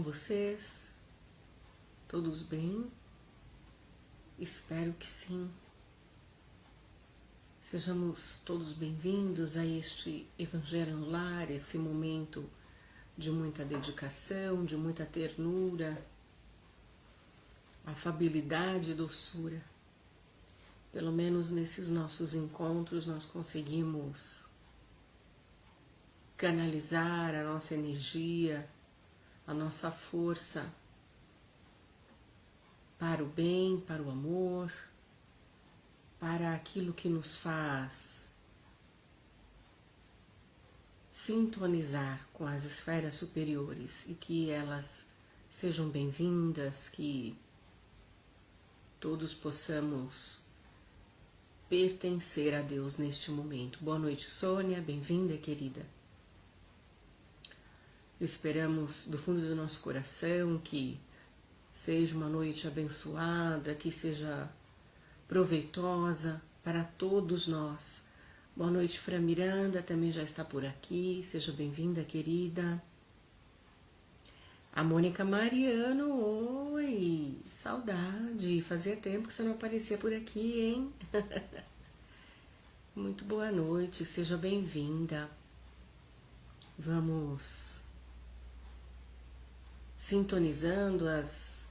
vocês? Todos bem? Espero que sim. Sejamos todos bem-vindos a este Evangelho no Lar, esse momento de muita dedicação, de muita ternura, afabilidade e doçura. Pelo menos nesses nossos encontros nós conseguimos canalizar a nossa energia, a nossa força para o bem, para o amor, para aquilo que nos faz sintonizar com as esferas superiores e que elas sejam bem-vindas, que todos possamos pertencer a Deus neste momento. Boa noite, Sônia, bem-vinda, querida. Esperamos do fundo do nosso coração que seja uma noite abençoada, que seja proveitosa para todos nós. Boa noite, Fran Miranda, também já está por aqui, seja bem-vinda, querida. A Mônica Mariano, oi, saudade, fazia tempo que você não aparecia por aqui, hein? Muito boa noite, seja bem-vinda. Vamos sintonizando as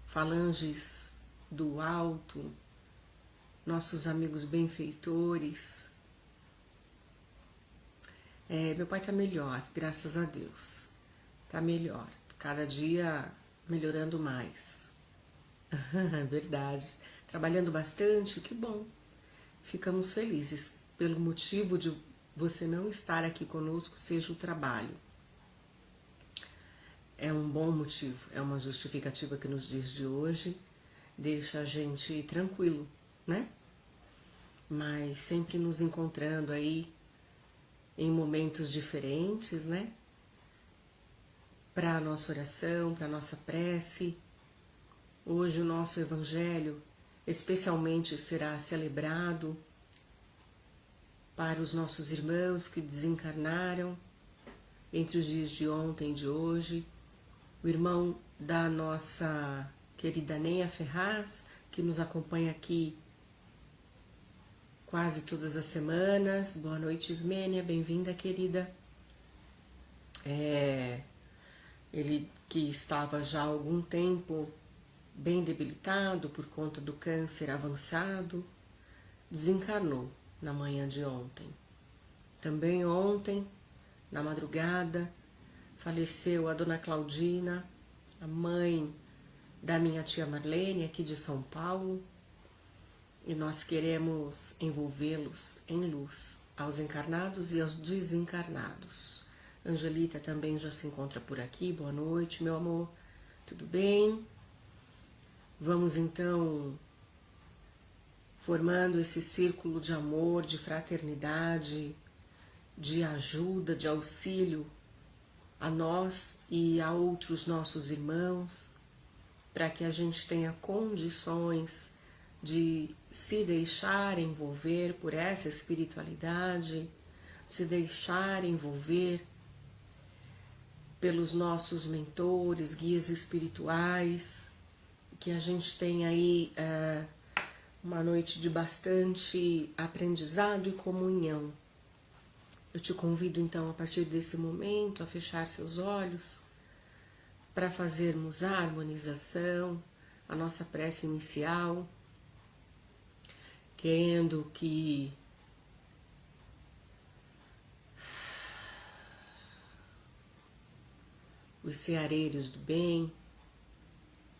falanges do alto, nossos amigos benfeitores. Meu pai tá melhor, graças a Deus. Tá melhor, cada dia melhorando mais. Verdade. Trabalhando bastante, que bom. Ficamos felizes. Pelo motivo de você não estar aqui conosco, seja o trabalho. É um bom motivo, é uma justificativa que nos dias de hoje deixa a gente tranquilo, né? Mas sempre nos encontrando aí em momentos diferentes, né? Para a nossa oração, para a nossa prece. Hoje o nosso Evangelho especialmente será celebrado para os nossos irmãos que desencarnaram entre os dias de ontem e de hoje. O irmão da nossa querida Neia Ferraz, que nos acompanha aqui quase todas as semanas. Boa noite, Ismênia, bem-vinda, querida. Ele que estava já há algum tempo bem debilitado por conta do câncer avançado, desencarnou na manhã de ontem. Também ontem, na madrugada, faleceu a dona Claudina, a mãe da minha tia Marlene, aqui de São Paulo, e nós queremos envolvê-los em luz, aos encarnados e aos desencarnados. Angelita também já se encontra por aqui, boa noite, meu amor, tudo bem? Vamos então formando esse círculo de amor, de fraternidade, de ajuda, de auxílio a nós e a outros nossos irmãos, para que a gente tenha condições de se deixar envolver por essa espiritualidade, se deixar envolver pelos nossos mentores, guias espirituais, que a gente tenha aí uma noite de bastante aprendizado e comunhão. Eu te convido então a partir desse momento a fechar seus olhos para fazermos a harmonização, a nossa prece inicial, querendo que os ceareiros do bem,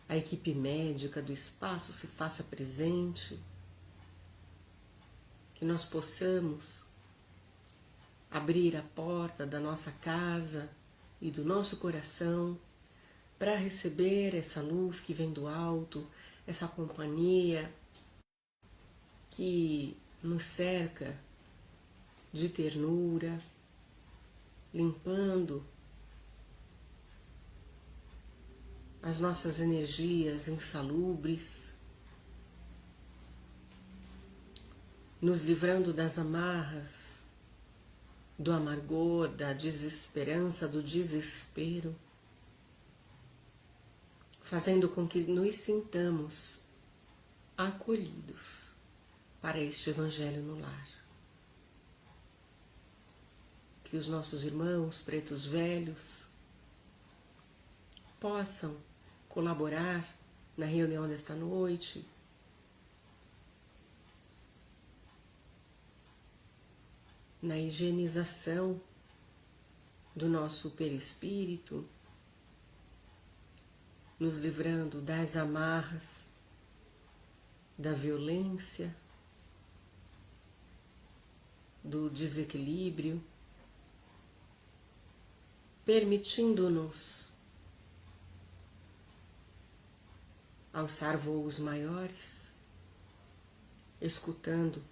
a equipe médica do espaço se faça presente, que nós possamos abrir a porta da nossa casa e do nosso coração para receber essa luz que vem do alto, essa companhia que nos cerca de ternura, limpando as nossas energias insalubres, nos livrando das amarras, do amargor, da desesperança, do desespero, fazendo com que nos sintamos acolhidos para este Evangelho no lar. Que os nossos irmãos pretos velhos possam colaborar na reunião desta noite, na higienização do nosso perispírito, nos livrando das amarras, da violência, do desequilíbrio, permitindo-nos alçar voos maiores, escutando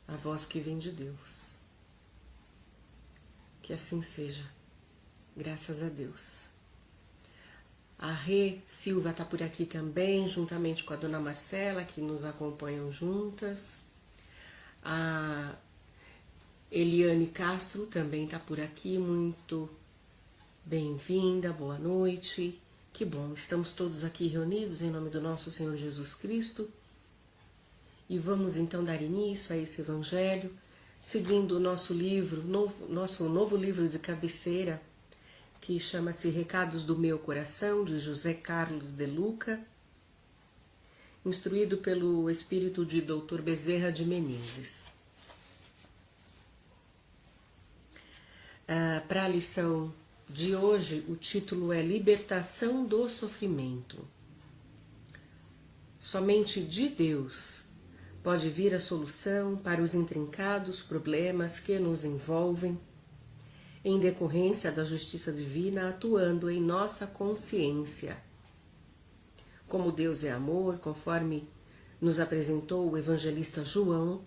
a voz que vem de Deus. Que assim seja, graças a Deus. A Rê Silva está por aqui também, juntamente com a Dona Marcela, que nos acompanham juntas. A Eliane Castro também está por aqui, muito bem-vinda, boa noite. Que bom, estamos todos aqui reunidos em nome do nosso Senhor Jesus Cristo. E vamos então dar início a esse Evangelho, seguindo o nosso livro, nosso novo livro de cabeceira, que chama-se Recados do Meu Coração, de José Carlos de Luca, instruído pelo espírito de Dr. Bezerra de Menezes. Para a lição de hoje, o título é Libertação do Sofrimento. Somente de Deus pode vir a solução para os intrincados problemas que nos envolvem, em decorrência da justiça divina atuando em nossa consciência. Como Deus é amor, conforme nos apresentou o evangelista João,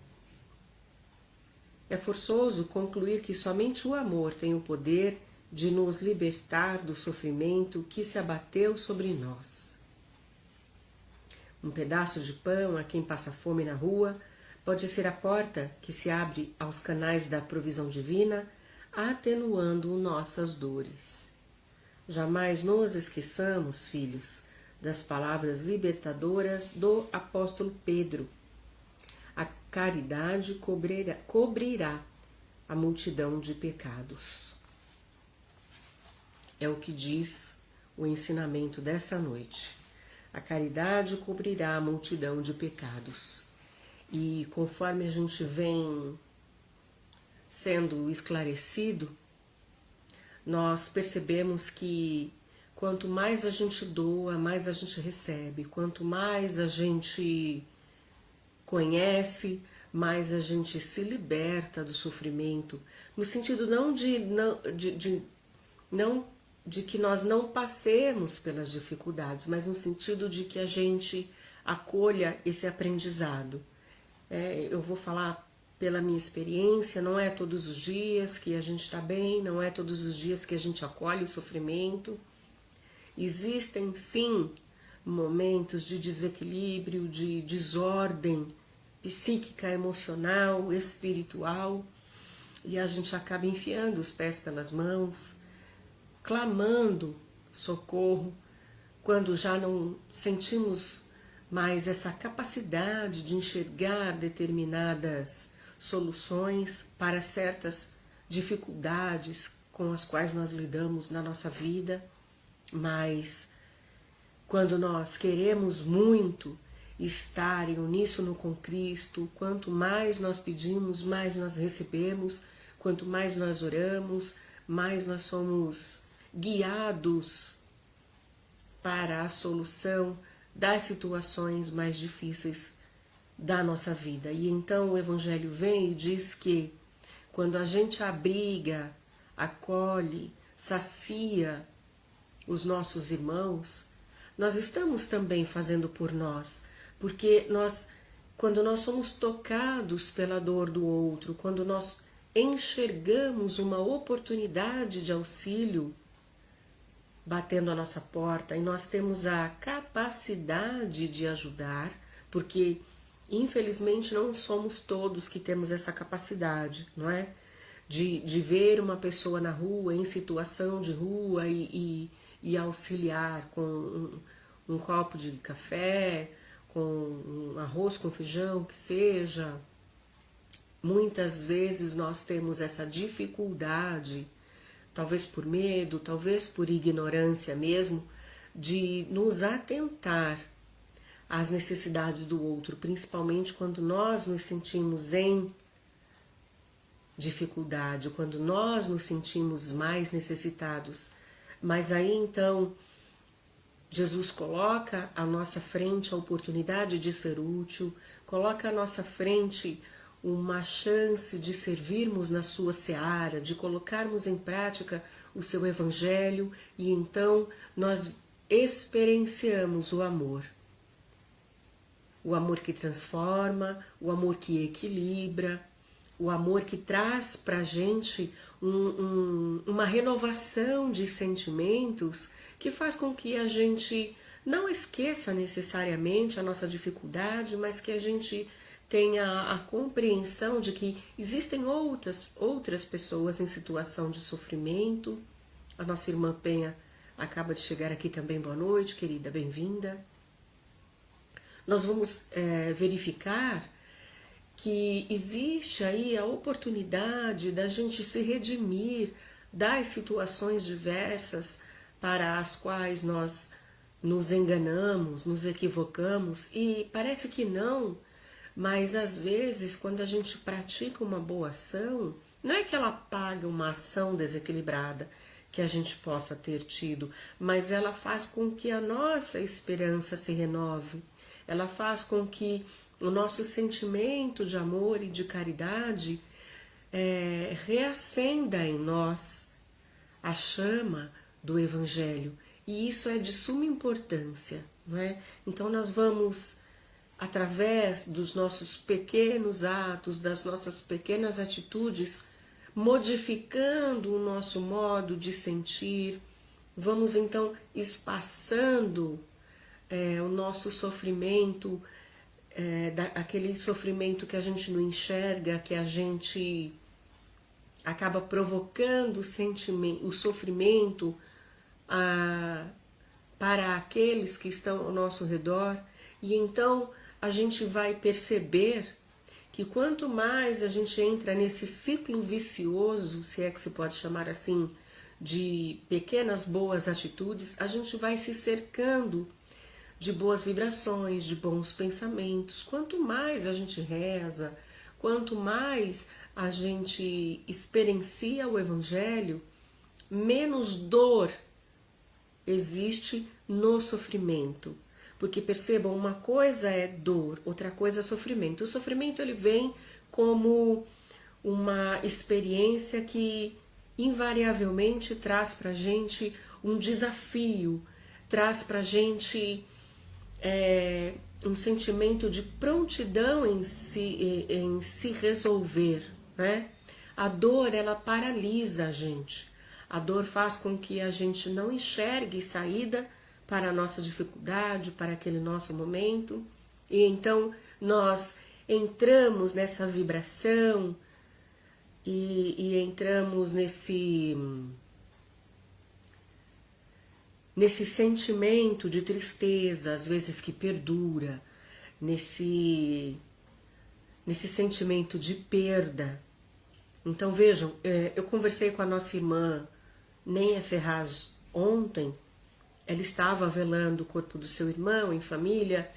é forçoso concluir que somente o amor tem o poder de nos libertar do sofrimento que se abateu sobre nós. Um pedaço de pão a quem passa fome na rua pode ser a porta que se abre aos canais da provisão divina, atenuando nossas dores. Jamais nos esqueçamos, filhos, das palavras libertadoras do apóstolo Pedro. A caridade cobrirá a multidão de pecados. É o que diz o ensinamento dessa noite. A caridade cobrirá a multidão de pecados. E conforme a gente vem sendo esclarecido, nós percebemos que quanto mais a gente doa, mais a gente recebe. Quanto mais a gente conhece, mais a gente se liberta do sofrimento. No sentido não de que nós não passemos pelas dificuldades, mas no sentido de que a gente acolha esse aprendizado. Eu vou falar pela minha experiência, não é todos os dias que a gente está bem, não é todos os dias que a gente acolhe o sofrimento. Existem sim momentos de desequilíbrio, de desordem psíquica, emocional, espiritual, e a gente acaba enfiando os pés pelas mãos, clamando socorro, quando já não sentimos mais essa capacidade de enxergar determinadas soluções para certas dificuldades com as quais nós lidamos na nossa vida. Mas quando nós queremos muito estar em uníssono com Cristo, quanto mais nós pedimos, mais nós recebemos, quanto mais nós oramos, mais nós somos guiados para a solução das situações mais difíceis da nossa vida. E então o Evangelho vem e diz que quando a gente abriga, acolhe, sacia os nossos irmãos, nós estamos também fazendo por nós, porque quando nós somos tocados pela dor do outro, quando nós enxergamos uma oportunidade de auxílio batendo a nossa porta e nós temos a capacidade de ajudar, porque infelizmente não somos todos que temos essa capacidade, não é? De ver uma pessoa na rua, em situação de rua e e auxiliar com um copo de café, com um arroz com feijão, que seja. Muitas vezes nós temos essa dificuldade, talvez por medo, talvez por ignorância mesmo, de nos atentar às necessidades do outro, principalmente quando nós nos sentimos em dificuldade, quando nós nos sentimos mais necessitados. Mas aí então Jesus coloca à nossa frente a oportunidade de ser útil, coloca à nossa frente uma chance de servirmos na sua seara, de colocarmos em prática o seu evangelho, e então nós experienciamos o amor. O amor que transforma, o amor que equilibra, o amor que traz para a gente uma renovação de sentimentos que faz com que a gente não esqueça necessariamente a nossa dificuldade, mas que a gente tenha a compreensão de que existem outras pessoas em situação de sofrimento. A nossa irmã Penha acaba de chegar aqui também. Boa noite, querida, bem-vinda. Nós vamos verificar que existe aí a oportunidade da gente se redimir das situações diversas para as quais nós nos enganamos, nos equivocamos, e parece que não, mas às vezes quando a gente pratica uma boa ação, não é que ela paga uma ação desequilibrada que a gente possa ter tido, mas ela faz com que a nossa esperança se renove, ela faz com que o nosso sentimento de amor e de caridade reacenda em nós a chama do Evangelho. E isso é de suma importância, não é? Então nós vamos, através dos nossos pequenos atos, das nossas pequenas atitudes, modificando o nosso modo de sentir, vamos então espaçando o nosso sofrimento, aquele sofrimento que a gente não enxerga, que a gente acaba provocando o sofrimento para aqueles que estão ao nosso redor. E então a gente vai perceber que quanto mais a gente entra nesse ciclo vicioso, se é que se pode chamar assim, de pequenas boas atitudes, a gente vai se cercando de boas vibrações, de bons pensamentos. Quanto mais a gente reza, quanto mais a gente experiencia o Evangelho, menos dor existe no sofrimento. Porque percebam, uma coisa é dor, outra coisa é sofrimento. O sofrimento ele vem como uma experiência que invariavelmente traz pra gente um desafio, traz pra gente um sentimento de prontidão em se resolver, né? A dor, ela paralisa a gente. A dor faz com que a gente não enxergue saída para a nossa dificuldade, para aquele nosso momento. E então nós entramos nessa vibração e entramos nesse sentimento de tristeza, às vezes que perdura, nesse sentimento de perda. Então vejam, eu conversei com a nossa irmã Neia Ferraz ontem. Ela estava velando o corpo do seu irmão em família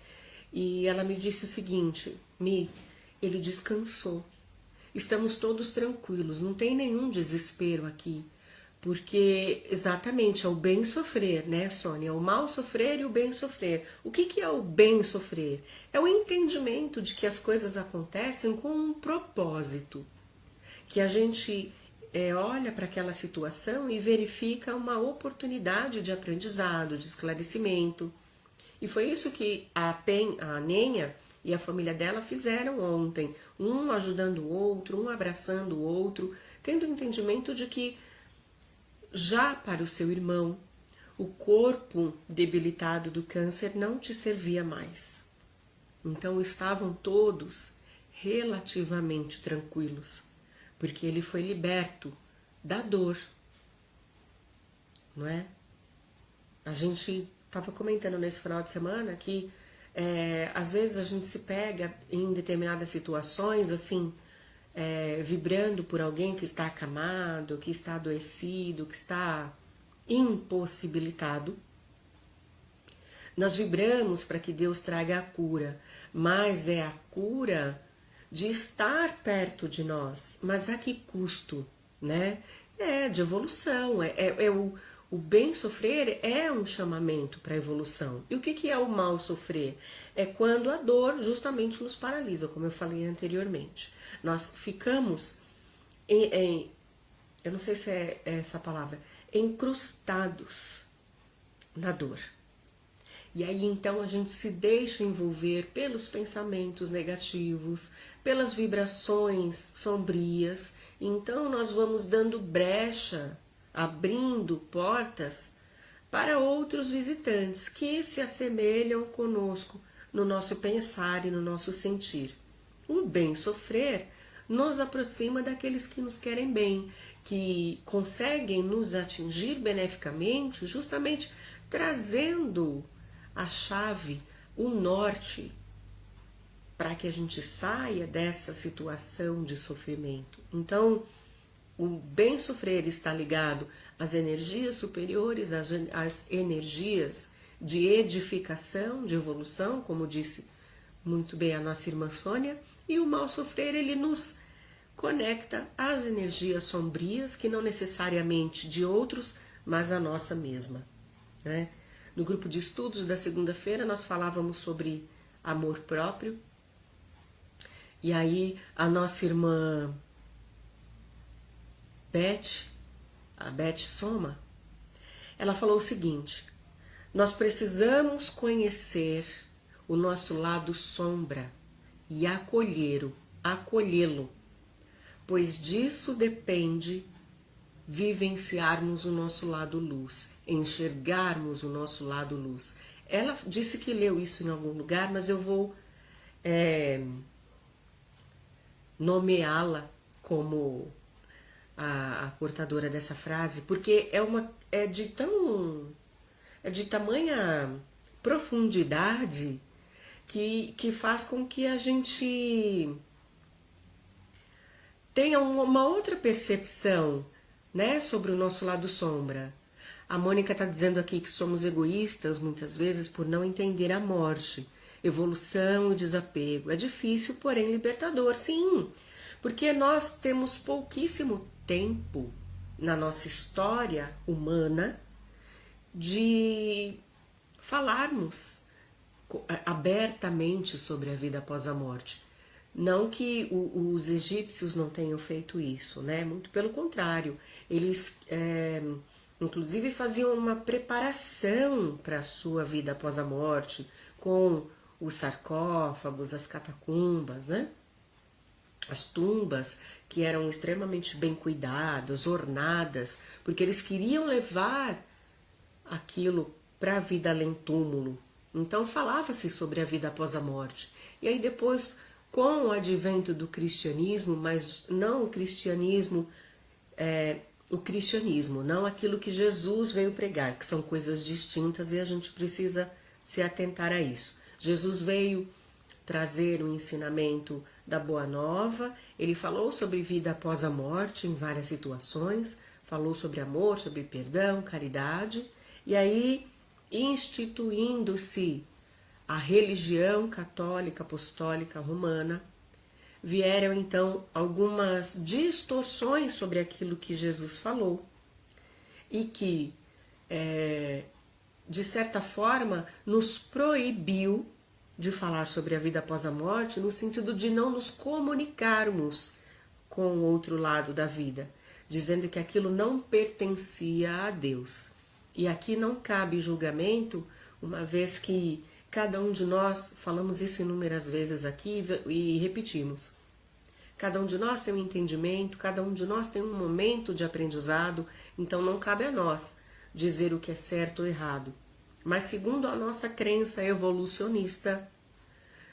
e ela me disse o seguinte: Mi, ele descansou, estamos todos tranquilos, não tem nenhum desespero aqui. Porque exatamente é o bem sofrer, né, Sônia? É o mal sofrer e o bem sofrer. O que é o bem sofrer? É o entendimento de que as coisas acontecem com um propósito. Que a gente olha para aquela situação e verifica uma oportunidade de aprendizado, de esclarecimento. E foi isso que a Nenha e a família dela fizeram ontem. Um ajudando o outro, um abraçando o outro, tendo o entendimento de que já para o seu irmão, o corpo debilitado do câncer não te servia mais. Então estavam todos relativamente tranquilos, porque ele foi liberto da dor, não é? A gente estava comentando nesse final de semana que às vezes a gente se pega em determinadas situações, assim, vibrando por alguém que está acamado, que está adoecido, que está impossibilitado. Nós vibramos para que Deus traga a cura, mas é a cura de estar perto de nós. Mas a que custo, né? É de evolução, o bem sofrer é um chamamento para a evolução. E o que é o mal sofrer? É quando a dor justamente nos paralisa, como eu falei anteriormente. Nós ficamos eu não sei se é essa palavra, encrustados na dor. E aí então a gente se deixa envolver pelos pensamentos negativos, pelas vibrações sombrias. Então nós vamos dando brecha, abrindo portas para outros visitantes que se assemelham conosco no nosso pensar e no nosso sentir. O bem sofrer nos aproxima daqueles que nos querem bem, que conseguem nos atingir beneficamente, justamente trazendo a chave, o norte, para que a gente saia dessa situação de sofrimento. Então, o bem sofrer está ligado às energias superiores, às energias de edificação, de evolução, como disse muito bem a nossa irmã Sônia, e o mal sofrer, ele nos conecta às energias sombrias, que não necessariamente de outros, mas a nossa mesma, né? No grupo de estudos da segunda-feira nós falávamos sobre amor próprio. E aí a nossa irmã Beth, a Beth Soma, ela falou o seguinte: nós precisamos conhecer o nosso lado sombra e acolhê-lo, pois disso depende vivenciarmos o nosso lado luz, enxergarmos o nosso lado luz. Ela disse que leu isso em algum lugar, mas eu vou nomeá-la como a portadora dessa frase, porque é de tamanha profundidade que faz com que a gente tenha uma outra percepção, né, sobre o nosso lado sombra. A Mônica está dizendo aqui que somos egoístas muitas vezes por não entender a morte, evolução e desapego. É difícil, porém libertador, sim, porque nós temos pouquíssimo tempo na nossa história humana de falarmos abertamente sobre a vida após a morte. Não que os egípcios não tenham feito isso, né? Muito pelo contrário, eles inclusive faziam uma preparação para a sua vida após a morte, com os sarcófagos, as catacumbas, né? As tumbas que eram extremamente bem cuidadas, ornadas, porque eles queriam levar aquilo para a vida além túmulo. Então falava-se sobre a vida após a morte. E aí depois, com o advento do cristianismo, mas não o cristianismo, não aquilo que Jesus veio pregar, que são coisas distintas e a gente precisa se atentar a isso. Jesus veio trazer o ensinamento da Boa Nova, ele falou sobre vida após a morte em várias situações, falou sobre amor, sobre perdão, caridade, e aí instituindo-se a religião católica apostólica romana, vieram então algumas distorções sobre aquilo que Jesus falou e que, de certa forma, nos proibiu de falar sobre a vida após a morte, no sentido de não nos comunicarmos com o outro lado da vida, dizendo que aquilo não pertencia a Deus. E aqui não cabe julgamento, uma vez que cada um de nós, falamos isso inúmeras vezes aqui e repetimos, cada um de nós tem um entendimento, cada um de nós tem um momento de aprendizado, então não cabe a nós dizer o que é certo ou errado. Mas segundo a nossa crença evolucionista,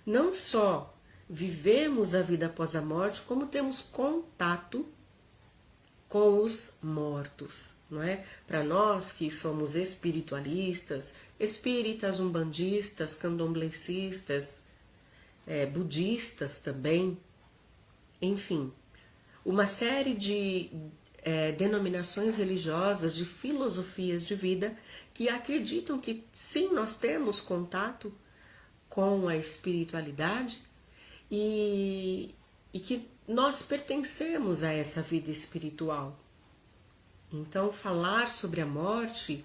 não só vivemos a vida após a morte, como temos contato com os mortos. não é? Para nós que somos espiritualistas, espíritas, umbandistas, candomblecistas, budistas também, enfim, uma série de denominações religiosas, de filosofias de vida que acreditam que sim, nós temos contato com a espiritualidade e que nós pertencemos a essa vida espiritual. Então, falar sobre a morte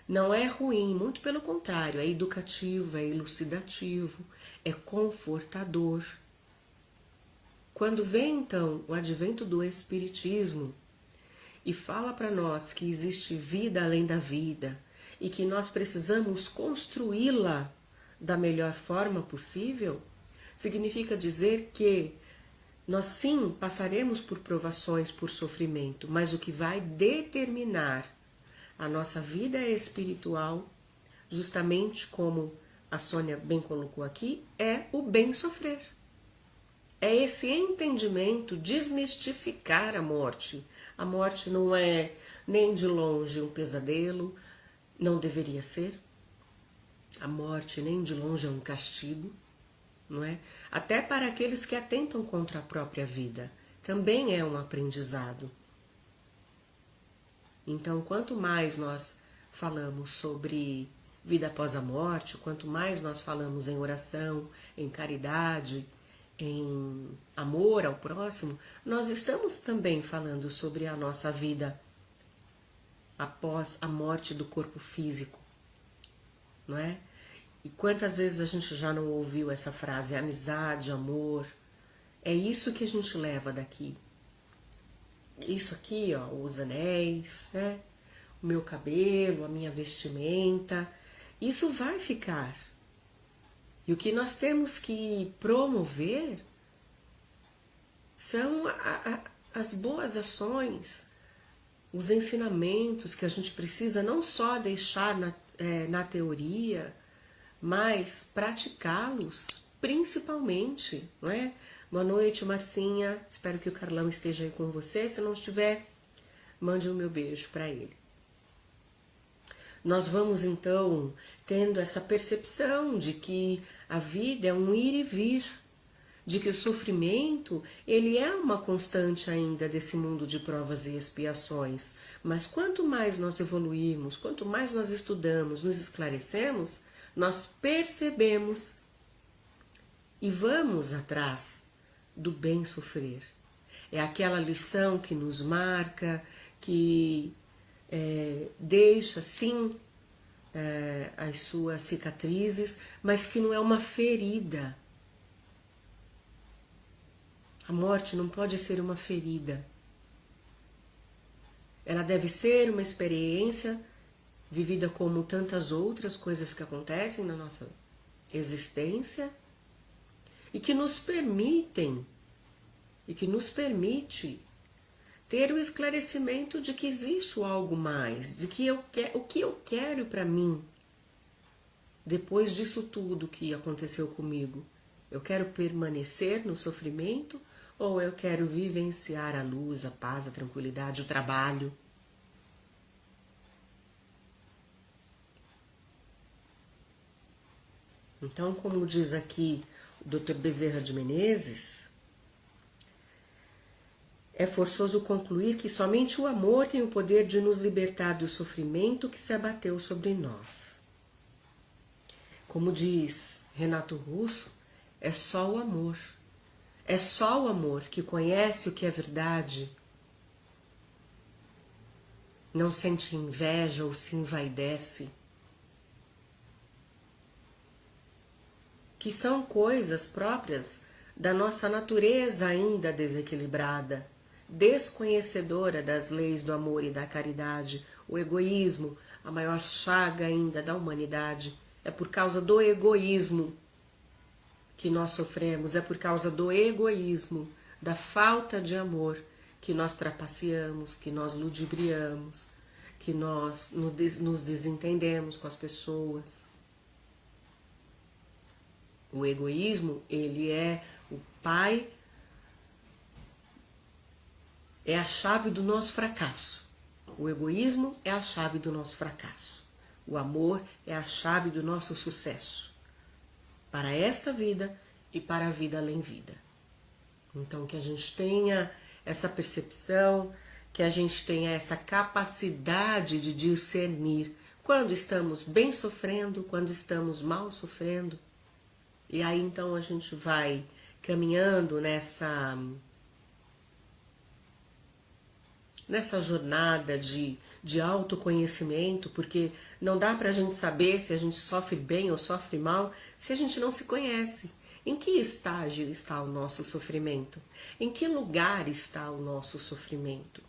não é ruim, muito pelo contrário, é educativo, é elucidativo, é confortador. Quando vem então o advento do Espiritismo e fala para nós que existe vida além da vida e que nós precisamos construí-la da melhor forma possível, significa dizer que nós sim passaremos por provações, por sofrimento, mas o que vai determinar a nossa vida espiritual, justamente como a Sônia bem colocou aqui, é o bem sofrer. É esse entendimento, desmistificar a morte. A morte não é nem de longe um pesadelo, não deveria ser. A morte nem de longe é um castigo, não é? Até para aqueles que atentam contra a própria vida, também é um aprendizado. Então, quanto mais nós falamos sobre vida após a morte, quanto mais nós falamos em oração, em caridade, em amor ao próximo, nós estamos também falando sobre a nossa vida após a morte do corpo físico, não é? E quantas vezes a gente já não ouviu essa frase, amizade, amor? É isso que a gente leva daqui. Isso aqui, ó, os anéis, né? O meu cabelo, a minha vestimenta, isso vai ficar. E o que nós temos que promover são as boas ações, os ensinamentos que a gente precisa não só deixar na teoria, mas praticá-los principalmente, não é? Boa noite, Marcinha. Espero que o Carlão esteja aí com você. Se não estiver, mande o meu beijo para ele. Nós vamos então tendo essa percepção de que a vida é um ir e vir, de que o sofrimento ele é uma constante ainda desse mundo de provas e expiações. Mas quanto mais nós evoluirmos, quanto mais nós estudamos, nos esclarecemos, nós percebemos e vamos atrás do bem sofrer. É aquela lição que nos marca, que deixa sim as suas cicatrizes, mas que não é uma ferida. A morte não pode ser uma ferida. Ela deve ser uma experiência vivida como tantas outras coisas que acontecem na nossa existência e que nos permitem e que nos permite ter o esclarecimento de que existe algo mais, de que o que eu quero para mim depois disso tudo que aconteceu comigo. Eu quero permanecer no sofrimento ou eu quero vivenciar a luz, a paz, a tranquilidade, o trabalho? Então, como diz aqui o Dr. Bezerra de Menezes, é forçoso concluir que somente o amor tem o poder de nos libertar do sofrimento que se abateu sobre nós. Como diz Renato Russo, é só o amor. É só o amor que conhece o que é verdade, não sente inveja ou se envaidece, que são coisas próprias da nossa natureza ainda desequilibrada, desconhecedora das leis do amor e da caridade. O egoísmo, a maior chaga ainda da humanidade, é por causa do egoísmo que nós sofremos, é por causa do egoísmo, da falta de amor que nós trapaceamos, que nós ludibriamos, que nós nos desentendemos com as pessoas. O egoísmo, ele é o pai, é a chave do nosso fracasso. O egoísmo é a chave do nosso fracasso. O amor é a chave do nosso sucesso. Para esta vida e para a vida além vida. Então que a gente tenha essa percepção, que a gente tenha essa capacidade de discernir quando estamos bem sofrendo, quando estamos mal sofrendo. E aí então a gente vai caminhando nessa jornada de autoconhecimento, porque não dá pra gente saber se a gente sofre bem ou sofre mal se a gente não se conhece. Em que estágio está o nosso sofrimento? Em que lugar está o nosso sofrimento?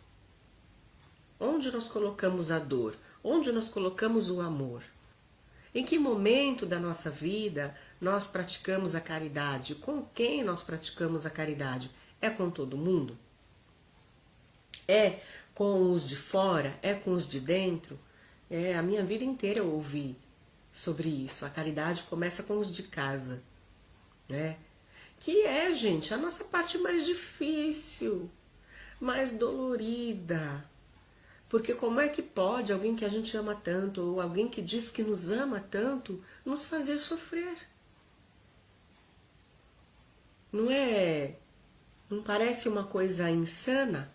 Onde nós colocamos a dor? Onde nós colocamos o amor? Em que momento da nossa vida nós praticamos a caridade? Com quem nós praticamos a caridade? É com todo mundo? É com os de fora? É com os de dentro? A minha vida inteira eu ouvi sobre isso. A caridade começa com os de casa, né? Que é, gente, a nossa parte mais difícil, mais dolorida. Porque como é que pode alguém que a gente ama tanto, ou alguém que diz que nos ama tanto, nos fazer sofrer? Não parece uma coisa insana?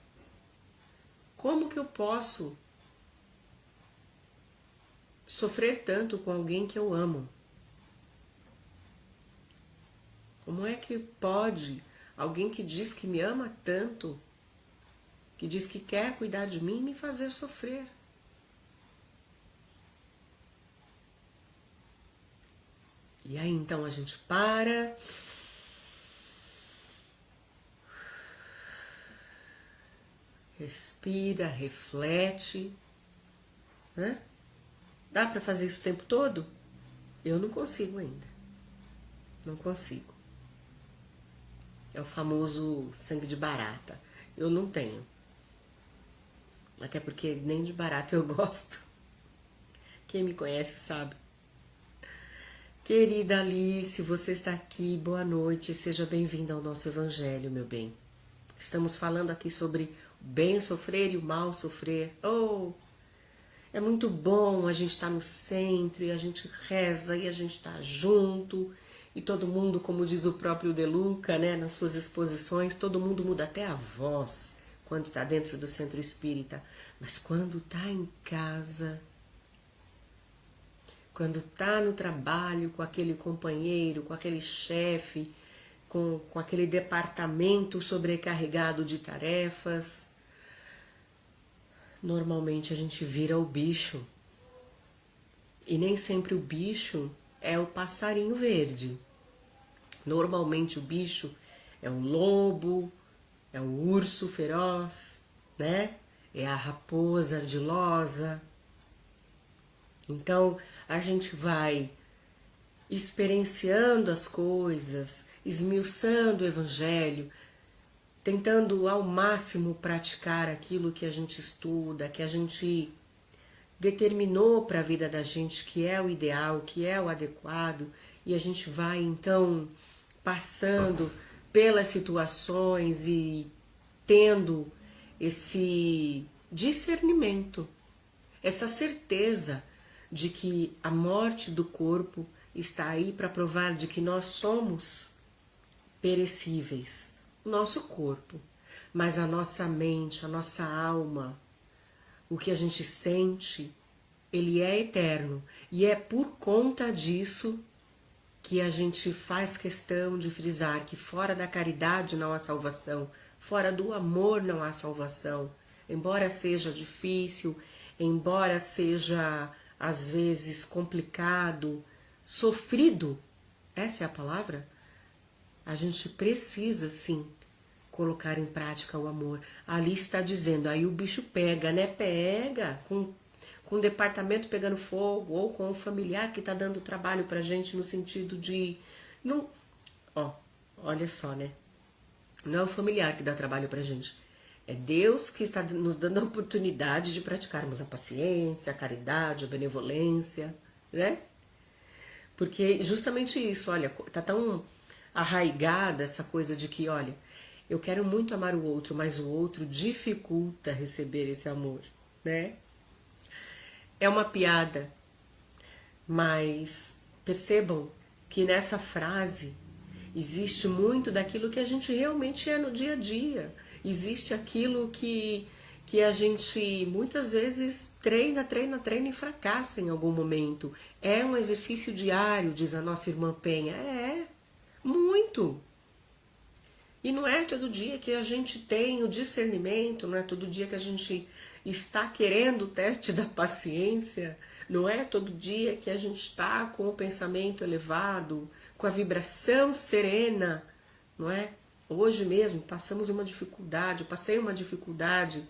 Como que eu posso sofrer tanto com alguém que eu amo? Como é que pode alguém que diz que me ama tanto, que diz que quer cuidar de mim, me fazer sofrer? E aí então a gente para, respira, reflete, né? Dá para fazer isso o tempo todo? Eu não consigo ainda. Não consigo. É o famoso sangue de barata. Eu não tenho. Até porque nem de barata eu gosto. Quem me conhece sabe. Querida Alice, você está aqui. Boa noite. Seja bem-vinda ao nosso Evangelho, meu bem. Estamos falando aqui sobre o bem sofrer e o mal sofrer. Oh! É muito bom a gente estar no centro e a gente reza e a gente está junto e todo mundo, como diz o próprio De Luca, né, nas suas exposições, todo mundo muda até a voz quando está dentro do centro espírita. Mas quando está em casa, quando está no trabalho com aquele companheiro, com aquele chefe, com aquele departamento sobrecarregado de tarefas, normalmente a gente vira o bicho. E nem sempre o bicho é o passarinho verde. Normalmente o bicho é o lobo, é o urso feroz, né? É a raposa ardilosa. Então a gente vai experienciando as coisas, esmiuçando o Evangelho, tentando ao máximo praticar aquilo que a gente estuda, que a gente determinou para a vida da gente que é o ideal, que é o adequado, e a gente vai então passando pelas situações e tendo esse discernimento, essa certeza de que a morte do corpo está aí para provar de que nós somos perecíveis, o nosso corpo, mas a nossa mente, a nossa alma, o que a gente sente, ele é eterno. E é por conta disso que a gente faz questão de frisar que fora da caridade não há salvação, fora do amor não há salvação. Embora seja difícil, embora seja às vezes complicado, sofrido, essa é a palavra, a gente precisa sim colocar em prática o amor. Ali está dizendo, aí o bicho pega, né? Pega, com o departamento pegando fogo, ou com o familiar que está dando trabalho pra gente no sentido de... Não, olha só, né? Não é o familiar que dá trabalho pra gente. É Deus que está nos dando a oportunidade de praticarmos a paciência, a caridade, a benevolência, né? Porque justamente isso, olha, tá tão arraigada essa coisa de que, olha, eu quero muito amar o outro, mas o outro dificulta receber esse amor. né? É uma piada, mas percebam que nessa frase existe muito daquilo que a gente realmente é no dia a dia. Existe aquilo que a gente muitas vezes treina e fracassa em algum momento. É um exercício diário, diz a nossa irmã Penha. É, muito. E não é todo dia que a gente tem o discernimento, não é todo dia que a gente está querendo o teste da paciência, não é todo dia que a gente está com o pensamento elevado, com a vibração serena, não é? Hoje mesmo passamos uma dificuldade, eu passei uma dificuldade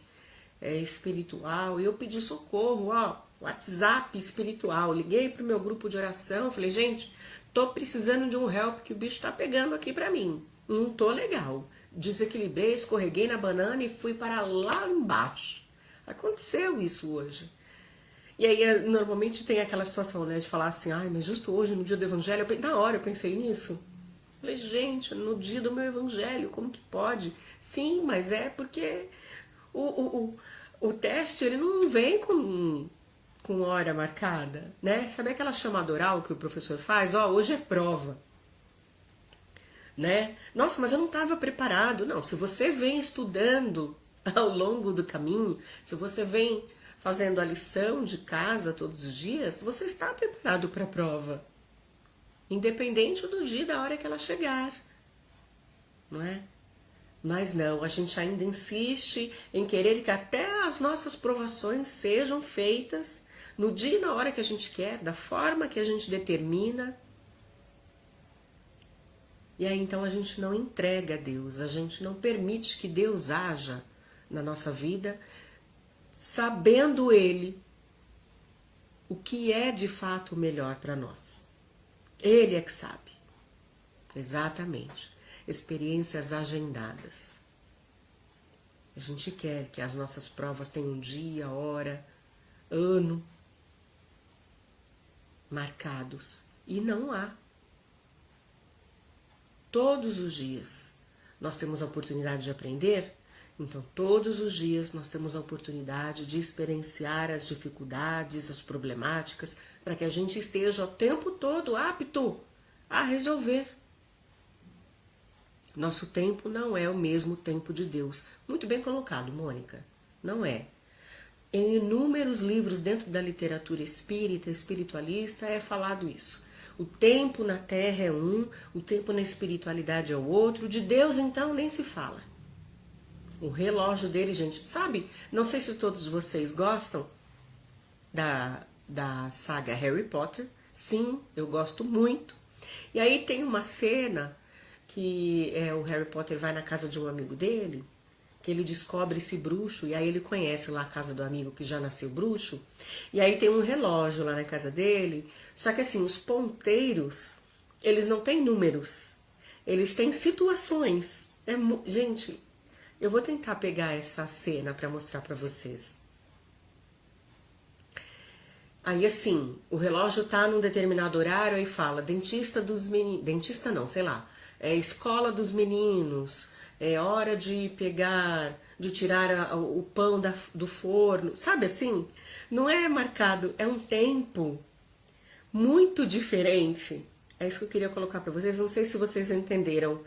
espiritual e eu pedi socorro, ó, WhatsApp espiritual, liguei pro meu grupo de oração, falei, gente, tô precisando de um help que o bicho tá pegando aqui pra mim, não tô legal, desequilibrei, escorreguei na banana e fui para lá embaixo. Aconteceu isso hoje. E aí normalmente tem aquela situação, né, de falar assim, ai, mas justo hoje, no dia do evangelho, na hora eu pensei nisso. Falei, gente, no dia do meu evangelho, como que pode? Sim, mas é porque o teste, ele não vem com hora marcada, né? Sabe aquela chamada oral que o professor faz? Ó, hoje é prova, né? Nossa, mas eu não estava preparado. Não, se você vem estudando ao longo do caminho, se você vem fazendo a lição de casa todos os dias, você está preparado para a prova. Independente do dia e da hora que ela chegar, não é? Mas não, a gente ainda insiste em querer que até as nossas provações sejam feitas no dia e na hora que a gente quer, da forma que a gente determina. E aí então a gente não entrega a Deus, a gente não permite que Deus haja na nossa vida, sabendo Ele o que é de fato o melhor para nós. Ele é que sabe. Exatamente. Experiências agendadas. A gente quer que as nossas provas tenham dia, hora, ano marcados. E não há. Todos os dias nós temos a oportunidade de aprender, então todos os dias nós temos a oportunidade de experienciar as dificuldades, as problemáticas, para que a gente esteja o tempo todo apto a resolver. Nosso tempo não é o mesmo tempo de Deus. Muito bem colocado, Mônica. Não é. Em inúmeros livros dentro da literatura espírita, espiritualista, é falado isso. O tempo na Terra é um, o tempo na espiritualidade é o outro, de Deus então nem se fala. O relógio dele, gente, sabe? Não sei se todos vocês gostam da saga Harry Potter. Sim, eu gosto muito. E aí tem uma cena que o Harry Potter vai na casa de um amigo dele, que ele descobre esse bruxo, e aí ele conhece lá a casa do amigo que já nasceu bruxo, e aí tem um relógio lá na casa dele, só que assim, os ponteiros, eles não têm números, eles têm situações. Gente, eu vou tentar pegar essa cena para mostrar para vocês. Aí assim, o relógio tá num determinado horário, aí fala, dentista dos meninos, dentista não, sei lá, escola dos meninos, é hora de pegar, de tirar o pão do forno, sabe assim? Não é marcado, é um tempo muito diferente. É isso que eu queria colocar para vocês, não sei se vocês entenderam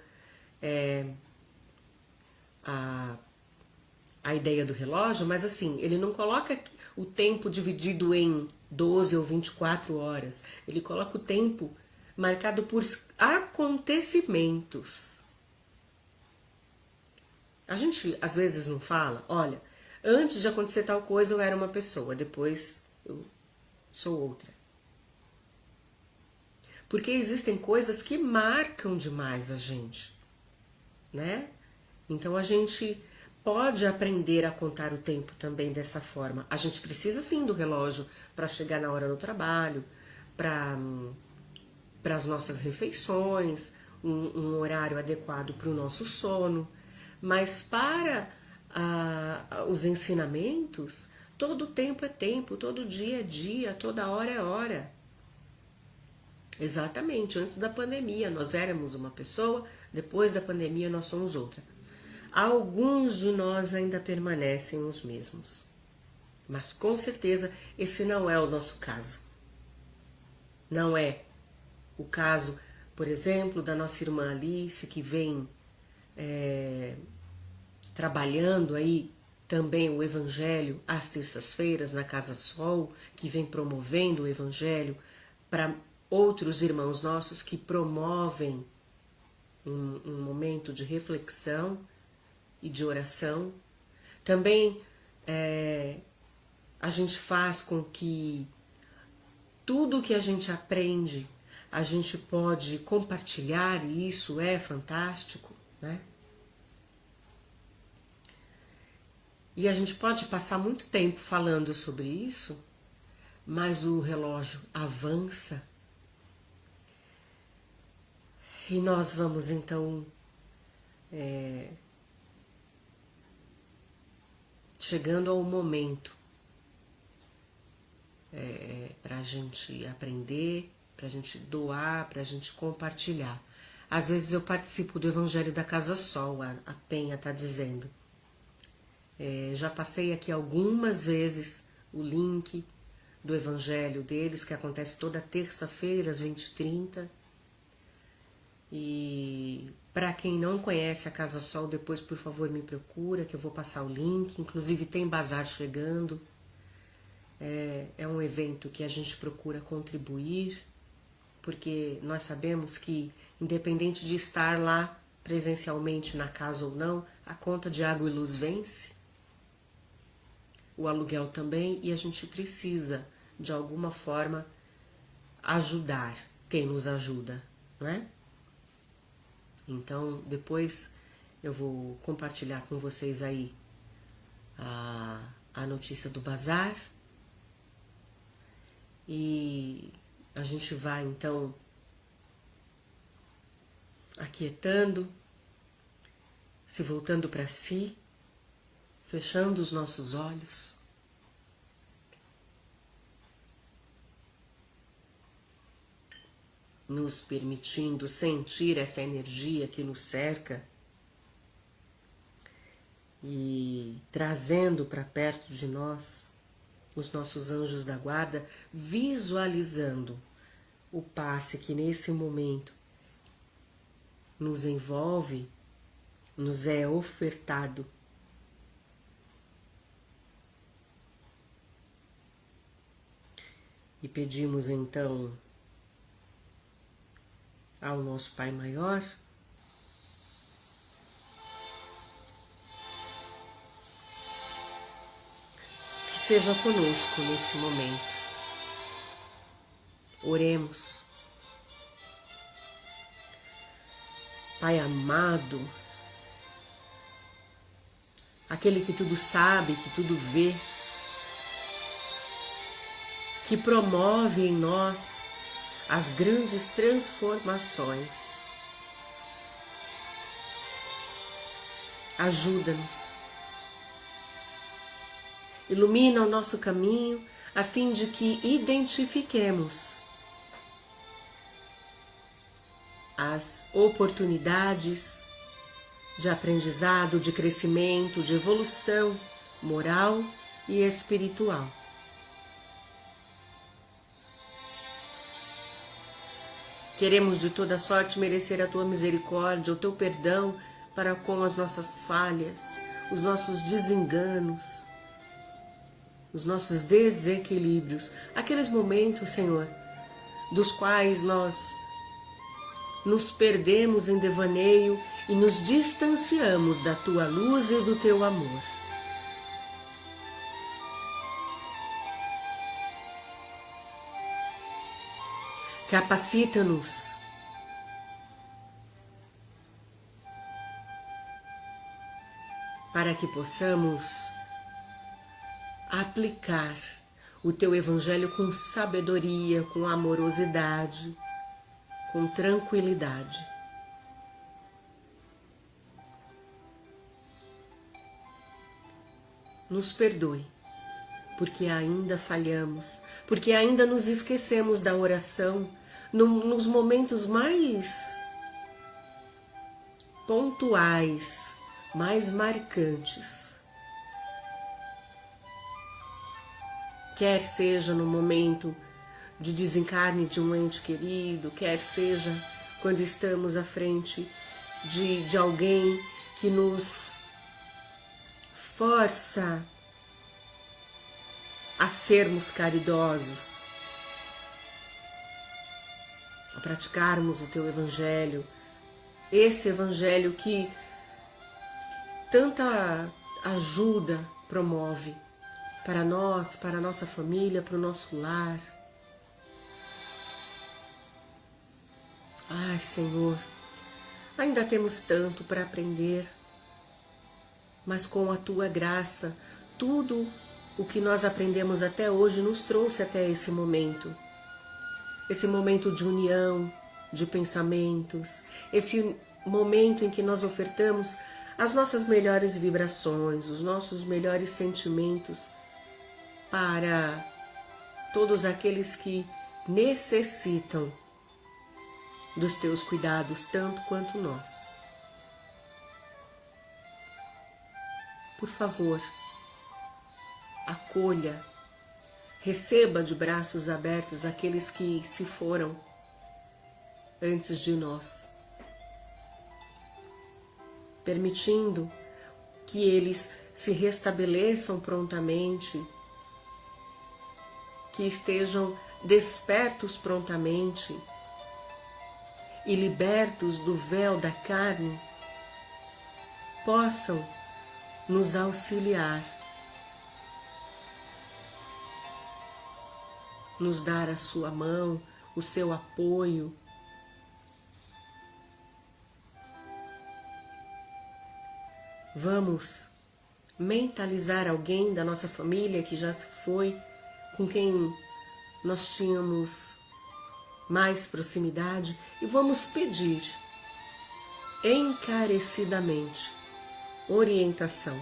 a ideia do relógio, mas assim, ele não coloca o tempo dividido em 12 ou 24 horas, ele coloca o tempo marcado por acontecimentos. A gente às vezes não fala, olha, antes de acontecer tal coisa eu era uma pessoa, depois eu sou outra. Porque existem coisas que marcam demais a gente, né? Então a gente pode aprender a contar o tempo também dessa forma. A gente precisa sim do relógio para chegar na hora do trabalho, para as nossas refeições, um horário adequado para o nosso sono, mas para os ensinamentos, todo tempo é tempo, todo dia é dia, toda hora é hora. Exatamente, antes da pandemia nós éramos uma pessoa, depois da pandemia nós somos outra. Alguns de nós ainda permanecem os mesmos, Mas com certeza esse não é o nosso caso. Não é o caso, por exemplo, da nossa irmã Alice, que vem trabalhando aí também o Evangelho às terças-feiras na Casa Sol, que vem promovendo o Evangelho para outros irmãos nossos que promovem um momento de reflexão e de oração. Também a gente faz com que tudo que a gente aprende a gente pode compartilhar, e isso é fantástico, né? E a gente pode passar muito tempo falando sobre isso, mas o relógio avança e nós vamos então chegando ao momento para a gente aprender, para a gente doar, para a gente compartilhar. Às vezes eu participo do Evangelho da Casa Sol, a Penha está dizendo. Já passei aqui algumas vezes o link do Evangelho deles, que acontece toda terça-feira às 20h30. E para quem não conhece a Casa Sol, depois por favor me procura, que eu vou passar o link. Inclusive tem bazar chegando. É um evento que a gente procura contribuir, porque nós sabemos que, independente de estar lá presencialmente na casa ou não, a conta de água e luz vence, o aluguel também, e a gente precisa, de alguma forma, ajudar quem nos ajuda, não é? Então, depois eu vou compartilhar com vocês aí a notícia do bazar. E a gente vai então aquietando, se voltando para si, fechando os nossos olhos. Nos permitindo sentir essa energia que nos cerca e trazendo para perto de nós os nossos anjos da guarda, visualizando o passe que nesse momento nos envolve, nos é ofertado. E pedimos então ao nosso Pai Maior que seja conosco nesse momento. Oremos. Pai amado, aquele que tudo sabe, que tudo vê, que promove em nós as grandes transformações. Ajuda-nos. Ilumina o nosso caminho a fim de que identifiquemos as oportunidades de aprendizado, de crescimento, de evolução moral e espiritual. Queremos de toda sorte merecer a tua misericórdia, o teu perdão para com as nossas falhas, os nossos desenganos, os nossos desequilíbrios, aqueles momentos, Senhor, dos quais nós nos perdemos em devaneio e nos distanciamos da tua luz e do teu amor. Capacita-nos para que possamos aplicar o teu evangelho com sabedoria, com amorosidade, com tranquilidade. Nos perdoe, porque ainda falhamos, porque ainda nos esquecemos da oração nos momentos mais pontuais, mais marcantes. quer seja no momento de desencarne de um ente querido, quer seja quando estamos à frente de alguém que nos força a sermos caridosos, a praticarmos o teu evangelho, esse evangelho que tanta ajuda promove para nós, para a nossa família, para o nosso lar. Ai, Senhor, ainda temos tanto para aprender, mas com a Tua graça, tudo o que nós aprendemos até hoje nos trouxe até esse momento de união, de pensamentos, esse momento em que nós ofertamos as nossas melhores vibrações, os nossos melhores sentimentos para todos aqueles que necessitam dos teus cuidados tanto quanto nós. Por favor, acolha, receba de braços abertos aqueles que se foram antes de nós, permitindo que eles se restabeleçam prontamente, que estejam despertos prontamente e libertos do véu da carne, possam nos auxiliar, nos dar a sua mão, o seu apoio. Vamos mentalizar alguém da nossa família que já se foi, com quem nós tínhamos mais proximidade, e vamos pedir encarecidamente orientação.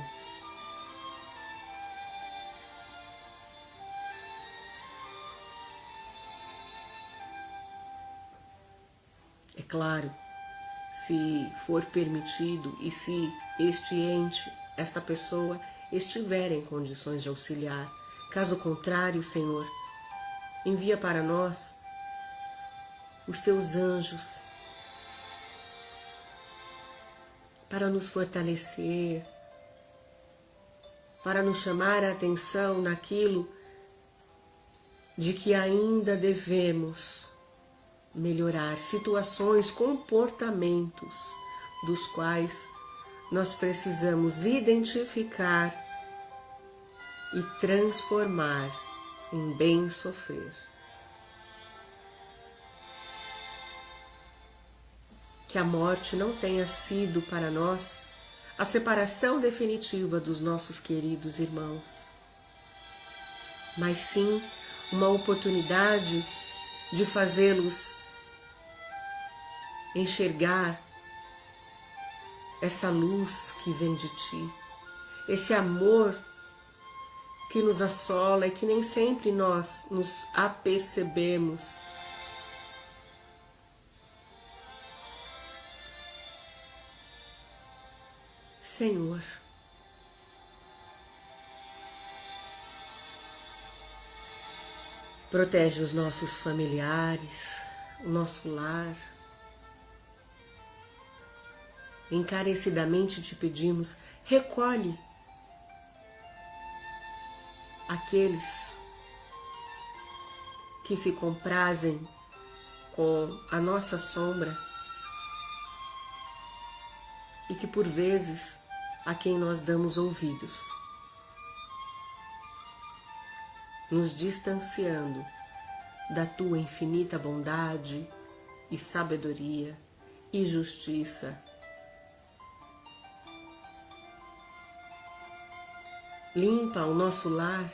É claro, se for permitido e se este ente, esta pessoa, estiver em condições de auxiliar. Caso contrário, Senhor, envia para nós os teus anjos para nos fortalecer, para nos chamar a atenção naquilo de que ainda devemos melhorar, situações, comportamentos dos quais nós precisamos identificar e transformar em bem sofrer. Que a morte não tenha sido para nós a separação definitiva dos nossos queridos irmãos, mas sim uma oportunidade de fazê-los enxergar essa luz que vem de Ti, esse amor que nos assola e que nem sempre nós nos apercebemos. Senhor, protege os nossos familiares, o nosso lar. Encarecidamente te pedimos, recolhe aqueles que se comprazem com a nossa sombra e que por vezes a quem nós damos ouvidos, nos distanciando da tua infinita bondade e sabedoria e justiça. Limpa o nosso lar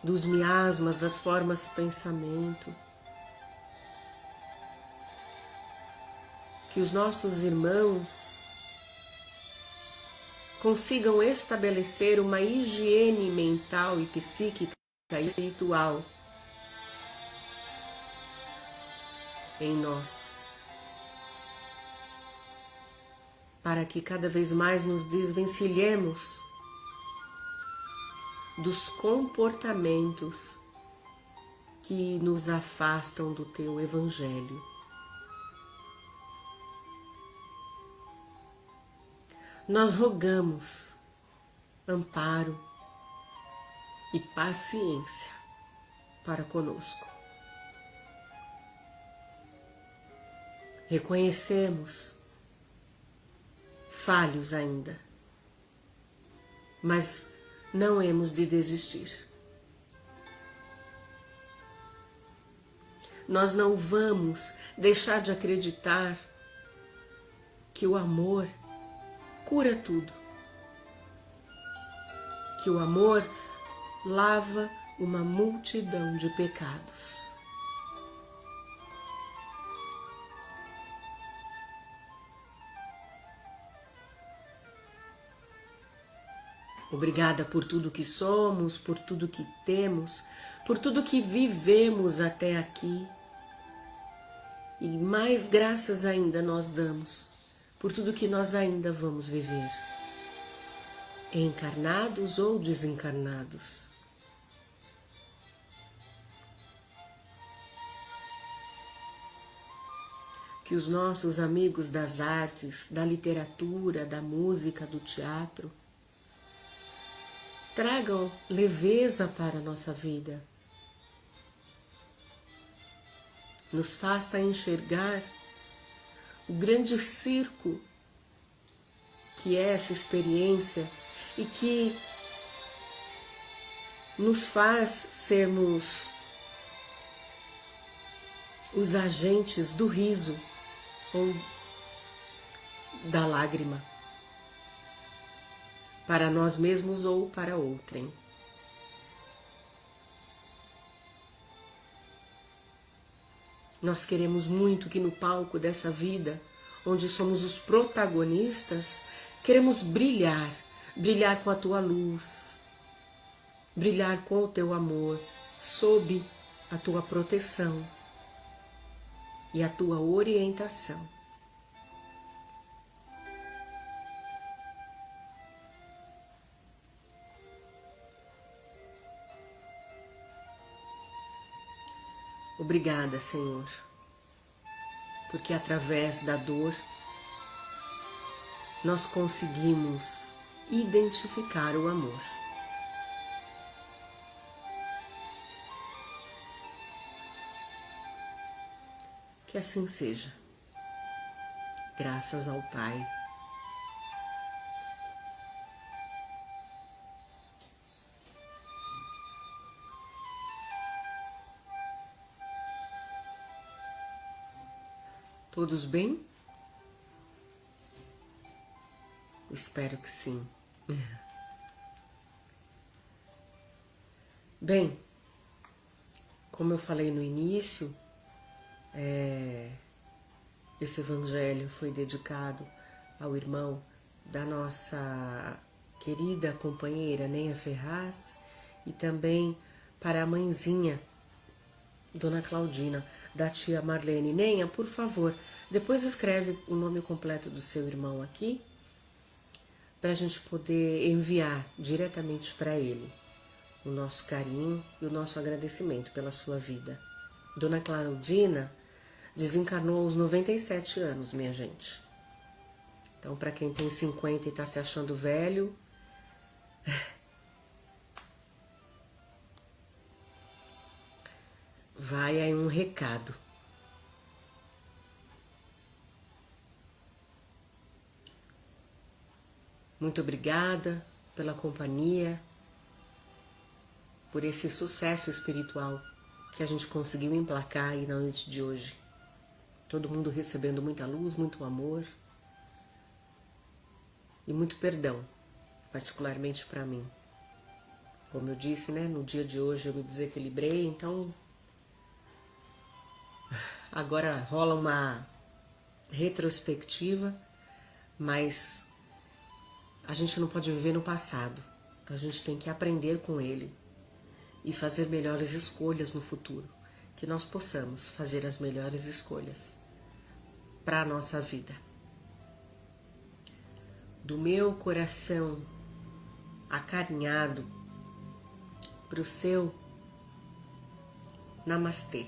dos miasmas das formas de pensamento. Que os nossos irmãos consigam estabelecer uma higiene mental e psíquica e espiritual em nós, para que cada vez mais nos desvencilhemos dos comportamentos que nos afastam do teu Evangelho. Nós rogamos amparo e paciência para conosco. Reconhecemos falhos ainda, mas não hemos de desistir. Nós não vamos deixar de acreditar que o amor cura tudo, que o amor lava uma multidão de pecados. Obrigada por tudo que somos, por tudo que temos, por tudo que vivemos até aqui. E mais graças ainda nós damos por tudo que nós ainda vamos viver, encarnados ou desencarnados. Que os nossos amigos das artes, da literatura, da música, do teatro, tragam leveza para a nossa vida, nos faça enxergar o grande circo que é essa experiência e que nos faz sermos os agentes do riso ou da lágrima, para nós mesmos ou para outrem. Nós queremos muito que no palco dessa vida, onde somos os protagonistas, queremos brilhar, brilhar com a tua luz, brilhar com o teu amor, sob a tua proteção e a tua orientação. Obrigada, Senhor, porque através da dor nós conseguimos identificar o amor. Que assim seja, graças ao Pai. Todos bem? Espero que sim. Bem, como eu falei no início, esse evangelho foi dedicado ao irmão da nossa querida companheira Neia Ferraz e também para a mãezinha, Dona Claudina, da tia Marlene. Neia, por favor, depois escreve o nome completo do seu irmão aqui, para a gente poder enviar diretamente para ele o nosso carinho e o nosso agradecimento pela sua vida. Dona Claudina desencarnou aos 97 anos, minha gente. Então, para quem tem 50 e está se achando velho, vai aí um recado. Muito obrigada pela companhia, por esse sucesso espiritual que a gente conseguiu emplacar aí na noite de hoje. Todo mundo recebendo muita luz, muito amor e muito perdão, particularmente para mim. Como eu disse, né, no dia de hoje eu me desequilibrei, então agora rola uma retrospectiva, mas a gente não pode viver no passado. A gente tem que aprender com ele e fazer melhores escolhas no futuro. Que nós possamos fazer as melhores escolhas para a nossa vida. Do meu coração acarinhado, para o seu Namastê.